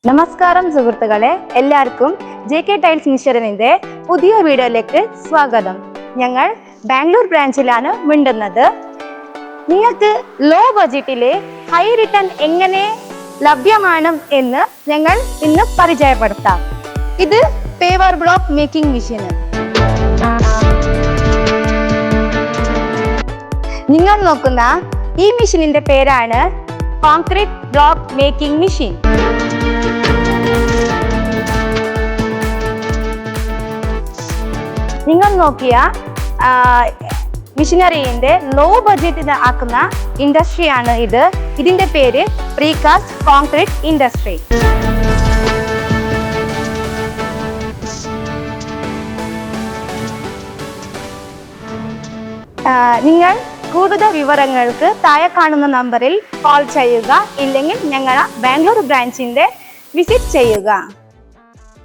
നമസ്കാരം സുഹൃത്തുക്കളെ, എല്ലാവർക്കും JK ടൈൽസ് മിഷറിന്റെ പുതിയ വീഡിയോയിലേക്ക് സ്വാഗതം. ഞങ്ങൾ ബാംഗ്ലൂർ ബ്രാഞ്ചിലാണ് മിണ്ടുന്നത്. നിങ്ങൾക്ക് ലോ ബഡ്ജറ്റിലെ ഹൈ റിട്ടേൺ എങ്ങനെ ലഭ്യമാണ് എന്ന് ഞങ്ങൾ ഇന്ന് പരിചയപ്പെടുത്താം. ഇത് പേവർ ബ്ലോക്ക് മേക്കിംഗ് മെഷീൻ. നിങ്ങൾ നോക്കുന്ന ഈ മെഷീനിന്റെ പേരാണ് കോൺക്രീറ്റ് ബ്ലോക്ക് മേക്കിംഗ് മെഷീൻ. നിങ്ങൾ നോക്കിയ മെഷീനറിന്റെ ലോ ബഡ്ജറ്റിന് ആക്കുന്ന ഇൻഡസ്ട്രിയാണ് ഇത്. ഇതിന്റെ പേര് പ്രീകാസ്റ്റ് കോൺക്രീറ്റ് ഇൻഡസ്ട്രി. നിങ്ങൾ കൂടുതൽ വിവരങ്ങൾക്ക് താഴെ കാണുന്ന നമ്പറിൽ കോൾ ചെയ്യുക, ഇല്ലെങ്കിൽ ഞങ്ങൾ ബാംഗ്ലൂർ ബ്രാഞ്ചിന്റെ വിസിറ്റ് ചെയ്യുക.